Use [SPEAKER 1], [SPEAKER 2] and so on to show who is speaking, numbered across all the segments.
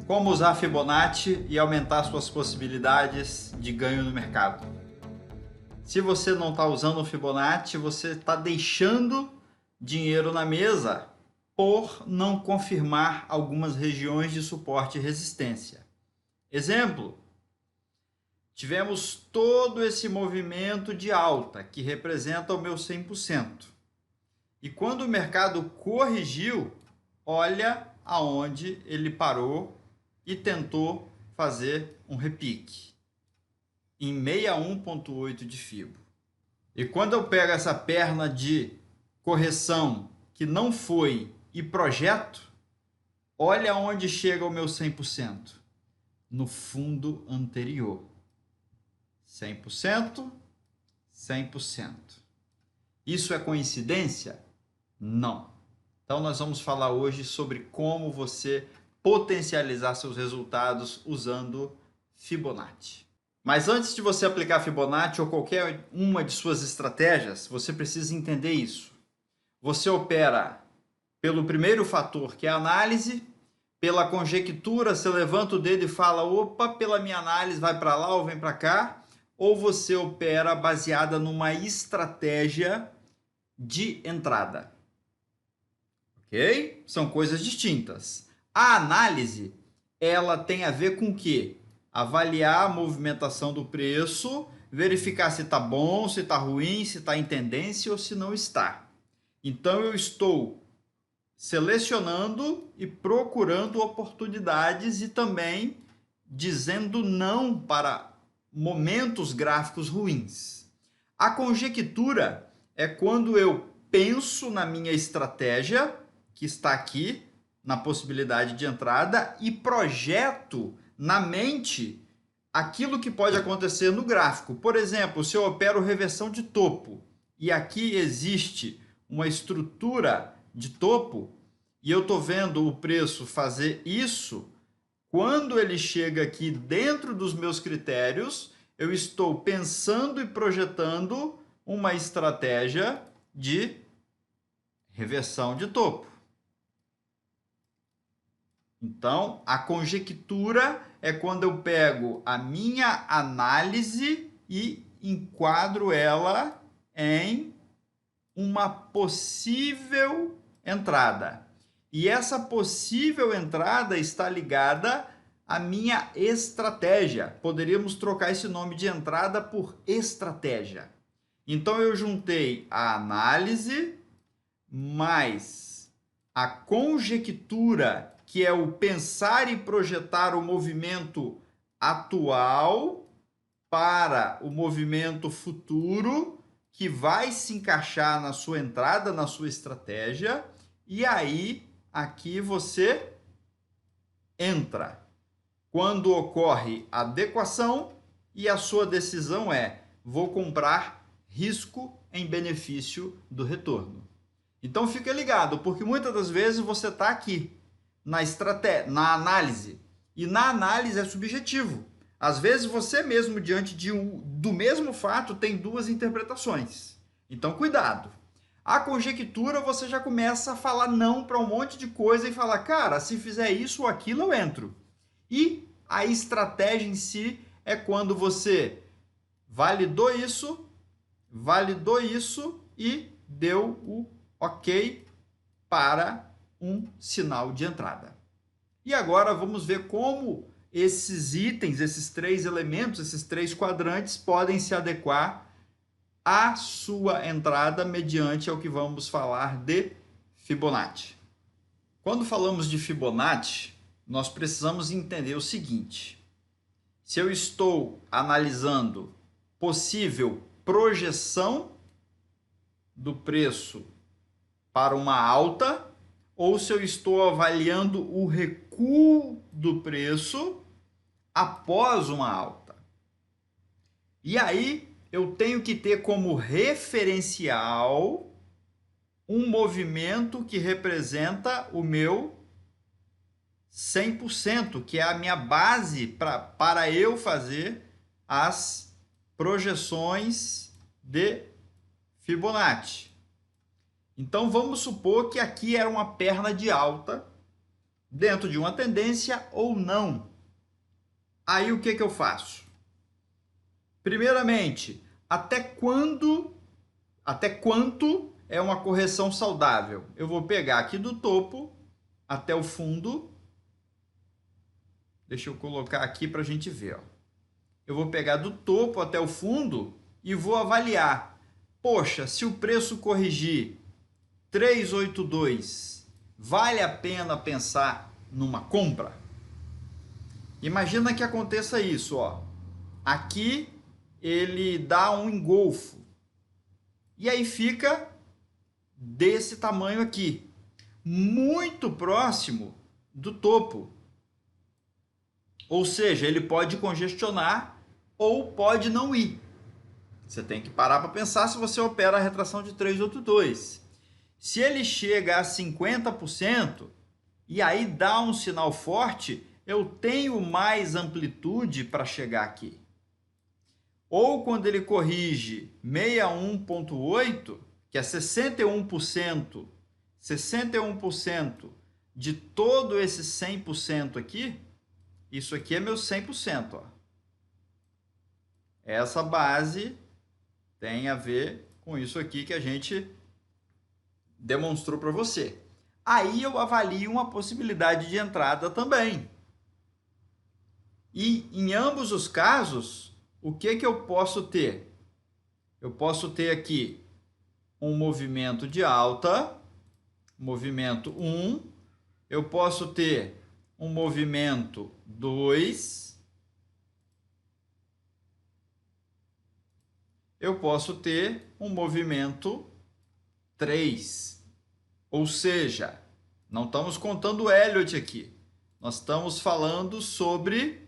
[SPEAKER 1] Como usar Fibonacci e aumentar suas possibilidades de ganho no mercado. Se você não está usando o Fibonacci, você está deixando dinheiro na mesa por não confirmar algumas regiões de suporte e resistência. Exemplo, tivemos todo esse movimento de alta, que representa o meu 100%. E quando o mercado corrigiu, olha aonde ele parou e tentou fazer um repique em 61,8 de Fibo. E quando eu pego essa perna de correção que não foi e projeto, olha onde chega o meu 100%. No fundo anterior. 100%, 100%. Isso é coincidência? Não. Então nós vamos falar hoje sobre como você potencializar seus resultados usando Fibonacci. Mas antes de você aplicar Fibonacci ou qualquer uma de suas estratégias, você precisa entender isso. Você opera pelo primeiro fator, que é a análise, pela conjectura, você levanta o dedo e fala, opa, pela minha análise vai para lá ou vem para cá, ou você opera baseada numa estratégia de entrada. Ok? São coisas distintas. A análise, ela tem a ver com o quê? Avaliar a movimentação do preço, verificar se está bom, se está ruim, se está em tendência ou se não está. Então, eu estou selecionando e procurando oportunidades e também dizendo não para momentos gráficos ruins. A conjectura é quando eu penso na minha estratégia, que está aqui na possibilidade de entrada, e projeto na mente aquilo que pode acontecer no gráfico. Por exemplo, se eu opero reversão de topo e aqui existe uma estrutura de topo e eu estou vendo o preço fazer isso, quando ele chega aqui dentro dos meus critérios, eu estou pensando e projetando uma estratégia de reversão de topo. Então, a conjectura é quando eu pego a minha análise e enquadro ela em uma possível entrada. E essa possível entrada está ligada à minha estratégia. Poderíamos trocar esse nome de entrada por estratégia. Então, eu juntei a análise mais a conjectura, que é o pensar e projetar o movimento atual para o movimento futuro, que vai se encaixar na sua entrada, na sua estratégia, e aí aqui você entra. Quando ocorre a adequação e a sua decisão é, vou comprar risco em benefício do retorno. Então fica ligado, porque muitas das vezes você está aqui na estratégia, na análise, e na análise é subjetivo. Às vezes você mesmo, diante do mesmo fato, tem duas interpretações. Então cuidado. A conjectura, você já começa a falar não para um monte de coisa e falar, cara, se fizer isso ou aquilo, eu entro. E a estratégia em si é quando você validou isso e deu o ok para um sinal de entrada. E agora vamos ver como esses itens, esses três elementos, esses três quadrantes podem se adequar à sua entrada mediante ao que vamos falar de Fibonacci. Quando falamos de Fibonacci, nós precisamos entender o seguinte: se eu estou analisando possível projeção do preço para uma alta, ou se eu estou avaliando o recuo do preço após uma alta. E aí eu tenho que ter como referencial um movimento que representa o meu 100%, que é a minha base para eu fazer as projeções de Fibonacci. Então vamos supor que aqui era uma perna de alta dentro de uma tendência ou não. Aí o que eu faço? Primeiramente, até quanto é uma correção saudável? Eu vou pegar aqui do topo até o fundo. Deixa eu colocar aqui para a gente ver. Ó. Eu vou pegar do topo até o fundo e vou avaliar. Poxa, se o preço corrigir 382, vale a pena pensar numa compra? Imagina que aconteça isso, ó. Aqui ele dá um engolfo. E aí fica desse tamanho aqui, muito próximo do topo. Ou seja, ele pode congestionar ou pode não ir. Você tem que parar para pensar se você opera a retração de 382. Se ele chega a 50% e aí dá um sinal forte, eu tenho mais amplitude para chegar aqui. Ou quando ele corrige 61,8, que é 61% de todo esse 100% aqui, isso aqui é meu 100%. Ó. Essa base tem a ver com isso aqui que a gente demonstrou para você. Aí eu avalio uma possibilidade de entrada também. E em ambos os casos, o que eu posso ter? Eu posso ter aqui um movimento de alta, movimento 1, eu posso ter um movimento 2, eu posso ter um movimento 3. Ou seja, não estamos contando o Elliott aqui. Nós estamos falando sobre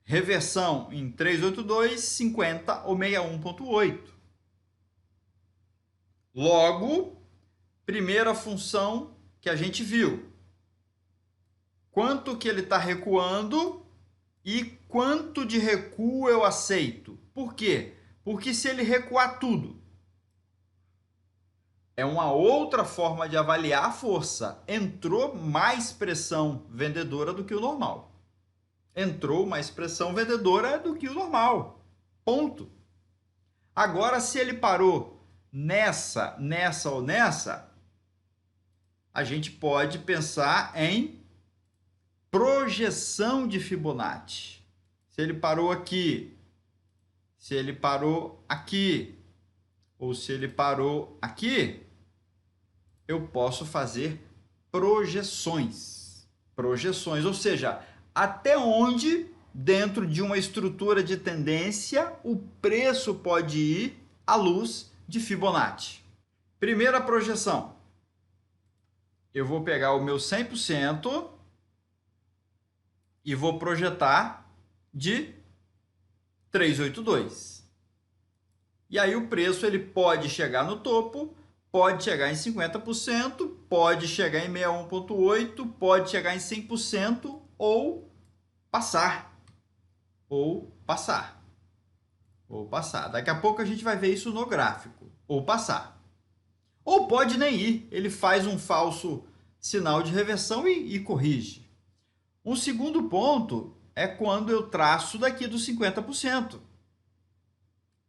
[SPEAKER 1] reversão em 382, 50 ou 61,8. Logo, primeira função que a gente viu. Quanto que ele está recuando e quanto de recuo eu aceito. Por quê? Porque se ele recuar tudo, é uma outra forma de avaliar a força. Entrou mais pressão vendedora do que o normal. Entrou mais pressão vendedora do que o normal. Ponto. Agora, se ele parou nessa ou nessa, a gente pode pensar em projeção de Fibonacci. Se ele parou aqui, se ele parou aqui, ou se ele parou aqui, eu posso fazer projeções. Projeções, ou seja, até onde, dentro de uma estrutura de tendência, o preço pode ir à luz de Fibonacci. Primeira projeção. Eu vou pegar o meu 100% e vou projetar de 382. E aí o preço ele pode chegar no topo, pode chegar em 50%, pode chegar em 61,8%, pode chegar em 100% ou passar. Ou passar. Ou passar. Daqui a pouco a gente vai ver isso no gráfico. Ou passar. Ou pode nem ir. Ele faz um falso sinal de reversão e corrige. Um segundo ponto é quando eu traço daqui dos 50%.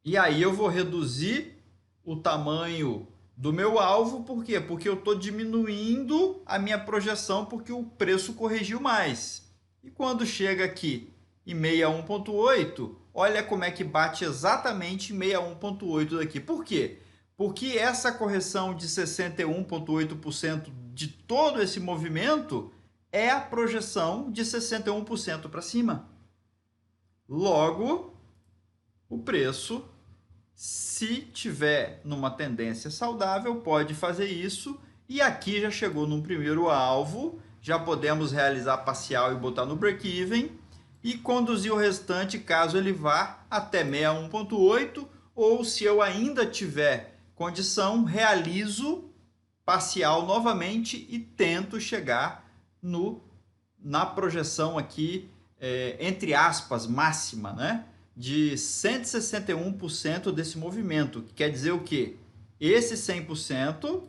[SPEAKER 1] E aí eu vou reduzir o tamanho do meu alvo, por quê? Porque eu estou diminuindo a minha projeção porque o preço corrigiu mais. E quando chega aqui em 61,8, olha como é que bate exatamente 61,8 daqui. Por quê? Porque essa correção de 61,8% de todo esse movimento é a projeção de 61% para cima. Logo, o preço, se tiver numa tendência saudável, pode fazer isso. E aqui já chegou num primeiro alvo, já podemos realizar parcial e botar no break-even e conduzir o restante caso ele vá até 61,8, ou se eu ainda tiver condição, realizo parcial novamente e tento chegar na projeção aqui, entre aspas, máxima, né? De 161% desse movimento, que quer dizer o quê? Esse 100%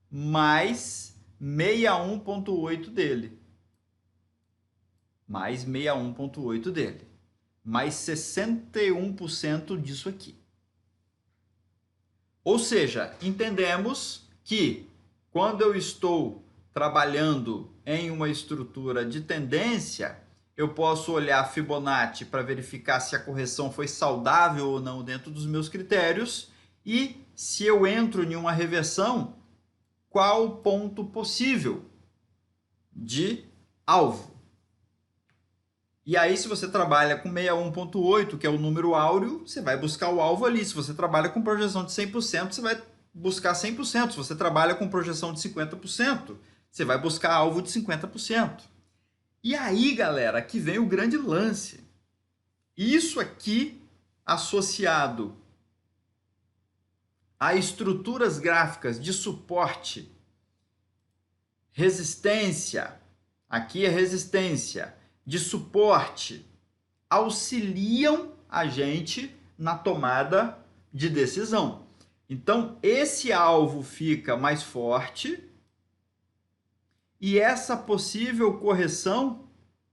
[SPEAKER 1] mais 61,8 dele. Mais 61,8 dele. Mais 61% disso aqui. Ou seja, entendemos que quando eu estou trabalhando em uma estrutura de tendência, eu posso olhar Fibonacci para verificar se a correção foi saudável ou não dentro dos meus critérios e se eu entro em uma reversão, qual o ponto possível de alvo. E aí, se você trabalha com 61,8, que é o número áureo, você vai buscar o alvo ali. Se você trabalha com projeção de 100%, você vai buscar 100%. Se você trabalha com projeção de 50%, você vai buscar alvo de 50%. E aí, galera, aqui vem o grande lance. Isso aqui, associado a estruturas gráficas de suporte, resistência, aqui é resistência, de suporte, auxiliam a gente na tomada de decisão. Então, esse alvo fica mais forte e essa possível correção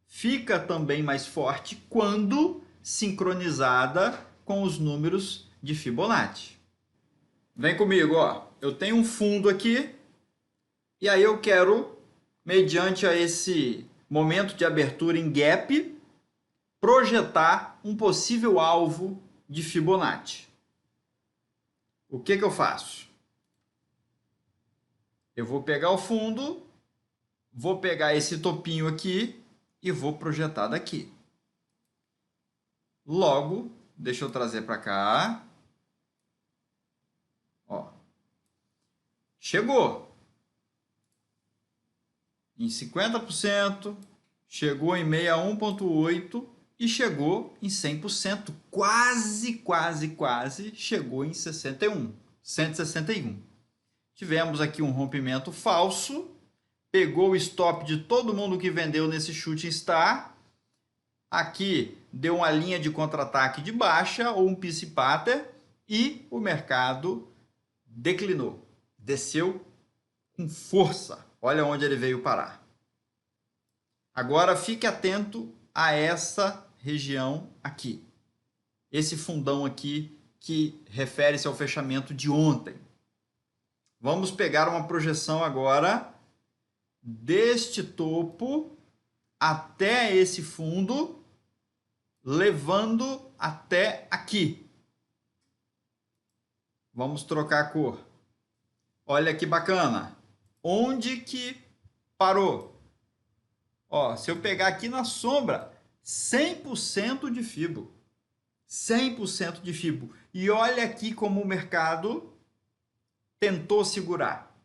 [SPEAKER 1] fica também mais forte quando sincronizada com os números de Fibonacci. Vem comigo, ó. Eu tenho um fundo aqui e aí eu quero, mediante a esse momento de abertura em gap, projetar um possível alvo de Fibonacci. O que eu faço? Eu vou pegar o fundo, vou pegar esse topinho aqui e vou projetar daqui. Logo, deixa eu trazer para cá. Ó. Chegou em 50%, chegou em 61,8% e chegou em 100%. Quase chegou em 161. Tivemos aqui um rompimento falso, pegou o stop de todo mundo que vendeu nesse shooting star. Aqui deu uma linha de contra-ataque de baixa ou um psi pattern e o mercado declinou, desceu com força. Olha onde ele veio parar. Agora fique atento a essa região aqui. Esse fundão aqui que refere-se ao fechamento de ontem. Vamos pegar uma projeção agora deste topo até esse fundo, levando até aqui. Vamos trocar a cor. Olha que bacana. Onde que parou? Ó, se eu pegar aqui na sombra, 100% de Fibo. 100% de Fibo. E olha aqui como o mercado tentou segurar.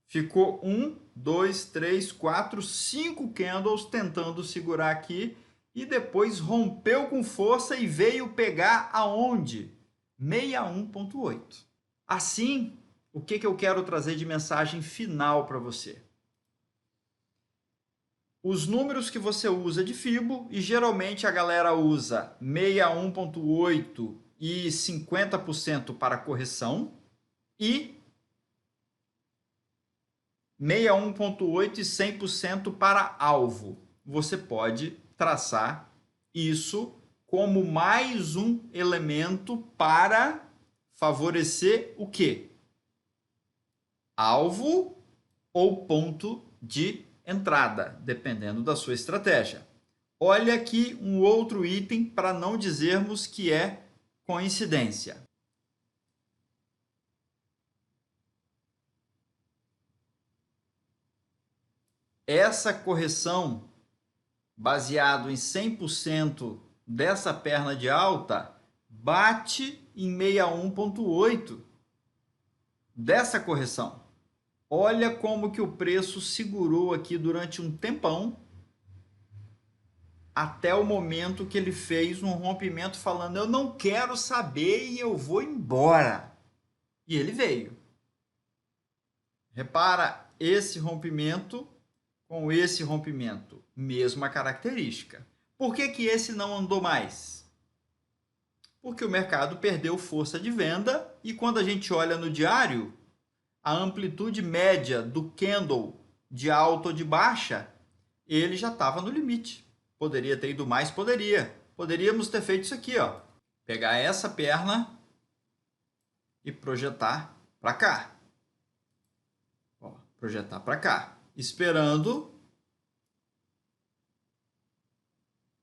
[SPEAKER 1] Ficou 1, 2, 3, 4, 5 candles tentando segurar aqui e depois rompeu com força e veio pegar aonde? 61,8. Assim, o que eu quero trazer de mensagem final para você? Os números que você usa de Fibo, e geralmente a galera usa 61,8 e 50% para correção, e 61,8 e 100% para alvo. Você pode traçar isso como mais um elemento para favorecer o quê? Alvo ou ponto de entrada, dependendo da sua estratégia. Olha aqui um outro item para não dizermos que é coincidência. Essa correção, baseado em 100% dessa perna de alta, bate em 61,8 dessa correção. Olha como que o preço segurou aqui durante um tempão, até o momento que ele fez um rompimento falando, eu não quero saber e eu vou embora. E ele veio. Repara esse rompimento com esse rompimento, mesma característica. Por que que esse não andou mais? Porque o mercado perdeu força de venda e quando a gente olha no diário, a amplitude média do candle de alta ou de baixa, ele já estava no limite. Poderia ter ido mais? Poderia. Poderíamos ter feito isso aqui, ó. Pegar essa perna e projetar para cá. Ó, projetar para cá. Esperando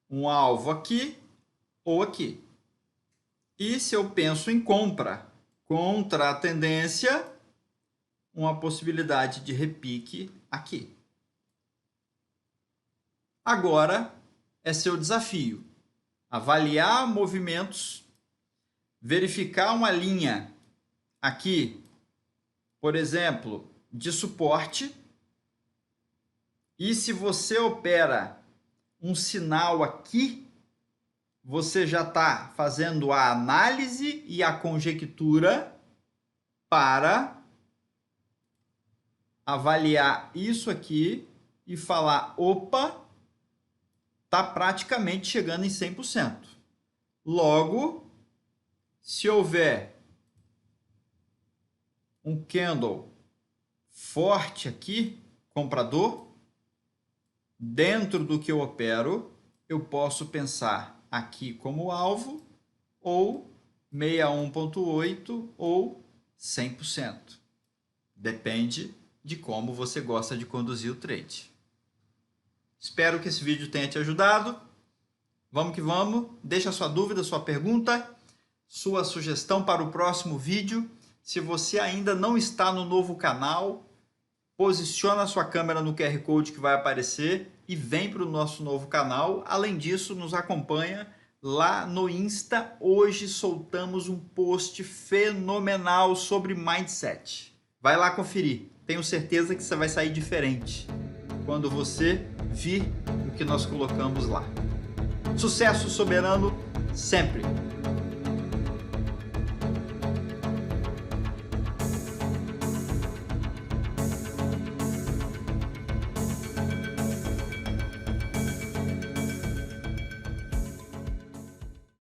[SPEAKER 1] um alvo aqui ou aqui. E se eu penso em compra contra a tendência, uma possibilidade de repique aqui. Agora é seu desafio. Avaliar movimentos, verificar uma linha aqui, por exemplo, de suporte. E se você opera um sinal aqui, você já está fazendo a análise e a conjectura para avaliar isso aqui e falar, opa, está praticamente chegando em 100%. Logo, se houver um candle forte aqui, comprador, dentro do que eu opero, eu posso pensar aqui como alvo, ou 61,8 ou 100%. Depende de como você gosta de conduzir o trade. Espero que esse vídeo tenha te ajudado. Vamos que vamos. Deixa sua dúvida, sua pergunta, sua sugestão para o próximo vídeo. Se você ainda não está no novo canal, posiciona a sua câmera no QR Code que vai aparecer e vem para o nosso novo canal. Além disso, nos acompanha lá no Insta. Hoje soltamos um post fenomenal sobre Mindset. Vai lá conferir. Tenho certeza que você vai sair diferente quando você vir o que nós colocamos lá. Sucesso soberano sempre!